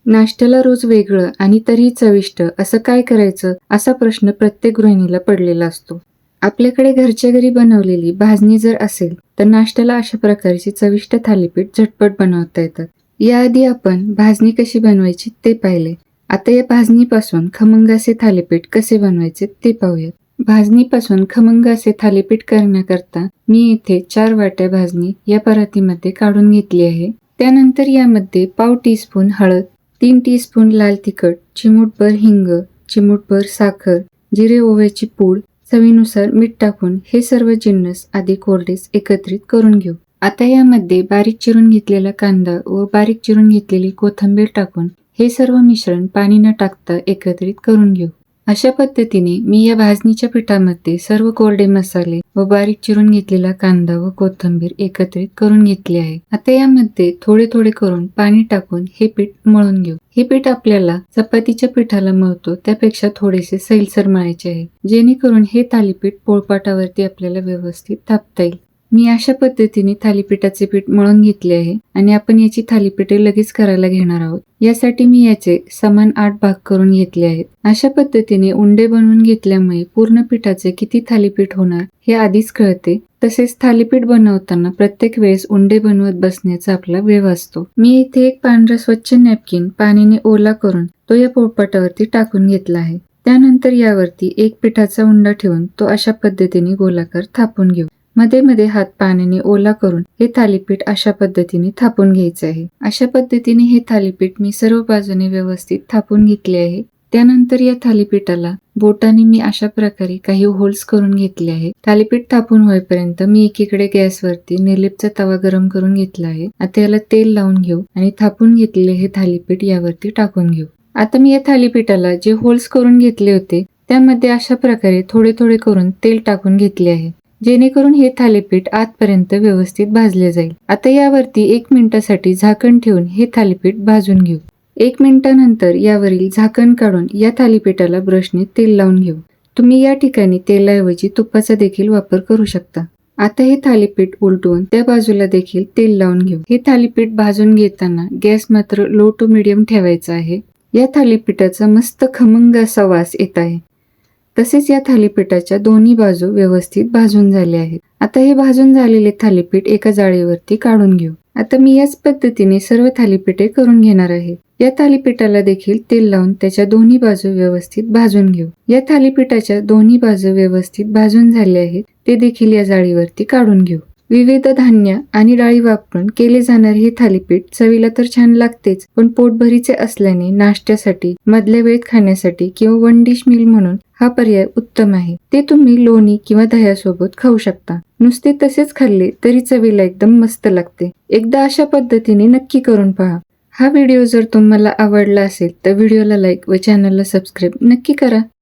नाश्त्याला रोज वेगळं आणि तरीही चविष्ट असं काय करायचं असा प्रश्न प्रत्येक गृहिणीला पडलेला असतो. आपल्याकडे घरच्या घरी बनवलेली भाजणी जर असेल तर नाश्त्याला अशा प्रकारची चविष्ट थालीपीठ झटपट बनवता येतात. याआधी आपण भाजणी कशी बनवायची ते पाहिले. आता या भाजणीपासून खमंग असे थालीपीठ कसे बनवायचे ते पाहूयात. भाजणीपासून खमंग असे थालीपीठ करण्याकरता मी येथे 4 वाट्या भाजणी या परातीमध्ये काढून घेतली आहे. त्यानंतर यामध्ये पाव टीस्पून हळद, 3 टीस्पून लाल तिखट, चिमूटभर हिंग, चिमूटभर साखर, जिरे ओव्याची पूड, चवीनुसार मीठ टाकून हे सर्व जिन्नस आधी कोरडेच एकत्रित करून घेऊ. आता यामध्ये बारीक चिरून घेतलेला कांदा व बारीक चिरून घेतलेली कोथिंबीर टाकून हे सर्व मिश्रण पाणी न टाकता एकत्रित करून घेऊ. अशा पद्धतीने मी या भाजणीच्या पिठामध्ये सर्व कोरडे मसाले व बारीक चिरून घेतलेला कांदा व कोथिंबीर एकत्रित करून घेतले आहे. आता यामध्ये थोडे थोडे करून पाणी टाकून हे पीठ मळून घेऊ. हे पीठ आपल्याला चपातीच्या पिठाला मळतो त्यापेक्षा थोडेसे सैलसर मळायचे आहे, जेणेकरून हे थालीपीठ पोळपाटावरती आपल्याला व्यवस्थित थापता येईल. मी अशा पद्धतीने थालीपीठाचे पीठ मळून घेतले आहे आणि आपण याची थालीपीठे लगेच करायला घेणार आहोत. यासाठी मी याचे समान 8 भाग करून घेतले आहेत. अशा पद्धतीने उंडे बनवून घेतल्यामुळे पूर्ण पिठाचे किती थालीपीठ होणार हे आधीच कळते. तसेच थालीपीठ बनवताना प्रत्येक वेळेस उंडे बनवत बसण्याचा आपला वेळ असतो. मी इथे एक पांढरा स्वच्छ नॅपकिन पाण्याने ओला करून तो या पोळपाटावरती टाकून घेतला आहे. त्यानंतर यावरती एक पिठाचा उंडा ठेवून तो अशा पद्धतीने गोलाकार थापून घेऊ. मध्ये मध्ये हात पाण्याने ओला करून हे थालीपीठ अशा पद्धतीने थापून घ्यायचे आहे. अशा पद्धतीने हे थालीपीठ मी सर्व बाजूने व्यवस्थित थापून घेतले आहे. त्यानंतर या थालीपीठाला बोटाने मी अशा प्रकारे काही होल्स करून घेतले आहे. थालीपीठ थापून होईपर्यंत मी एकीकडे गॅसवरती निर्लेपचा तवा गरम करून घेतला आहे. आता याला तेल लावून घेऊ आणि थापून घेतलेले हे थालीपीठ यावरती टाकून घेऊ. आता मी या थालीपीठाला जे होल्स करून घेतले होते त्यामध्ये अशा प्रकारे थोडे थोडे करून तेल टाकून घेतले आहे, जेणेकरून हे थालीपीठ आतपर्यंत व्यवस्थित भाजले जाईल. आता यावरती 1 मिनिटासाठी झाकण ठेवून हे थालीपीठ भाजून घेऊ. 1 मिनिटानंतर यावरील झाकण काढून या थालीपीठाला ब्रशने तेल लावून घेऊ. तुम्ही या ठिकाणी तेलाऐवजी तुपाचा देखील वापर करू शकता. आता हे थालीपीठ उलटवून त्या बाजूला देखील तेल लावून घेऊ. हे थालीपीठ भाजून घेताना गॅस मात्र लो टू मीडियम ठेवायचा आहे. या थालीपीठाचा मस्त खमंग असा वास येत आहे. तसेच या थालीपीठाच्या दोन्ही बाजू व्यवस्थित भाजून झाले आहेत. आता हे भाजून झालेले थालीपीठ एका जाळीवरती काढून घेऊ. आता मी याच पद्धतीने सर्व थालीपीठे करून घेणार आहे. या थालीपीठाला देखील तेल लावून त्याच्या दोन्ही बाजू व्यवस्थित भाजून घेऊ. या थालीपीठाच्या दोन्ही बाजू व्यवस्थित भाजून झाले आहेत ते देखील या जाळीवरती काढून घेऊ. विविध धान्य आणि डाळी वापरून केले जाणारे हे थालीपीठ चवीला तर छान लागतेच, पण पोटभरीचे असल्याने नाश्त्यासाठी, मधल्या वेळेत खाण्यासाठी किंवा वन डिश मील म्हणून हा पर्याय उत्तम आहे. ते तुम्ही लोणी किंवा दह्यासोबत खाऊ शकता. नुसते तसेच खाल्ले तरी चवीला एकदम मस्त लागते. एकदा अशा पद्धतीने नक्की करून पहा. हा व्हिडिओ जर तुम्हाला आवडला असेल तर व्हिडिओला लाईक व चॅनलला सबस्क्राईब नक्की करा.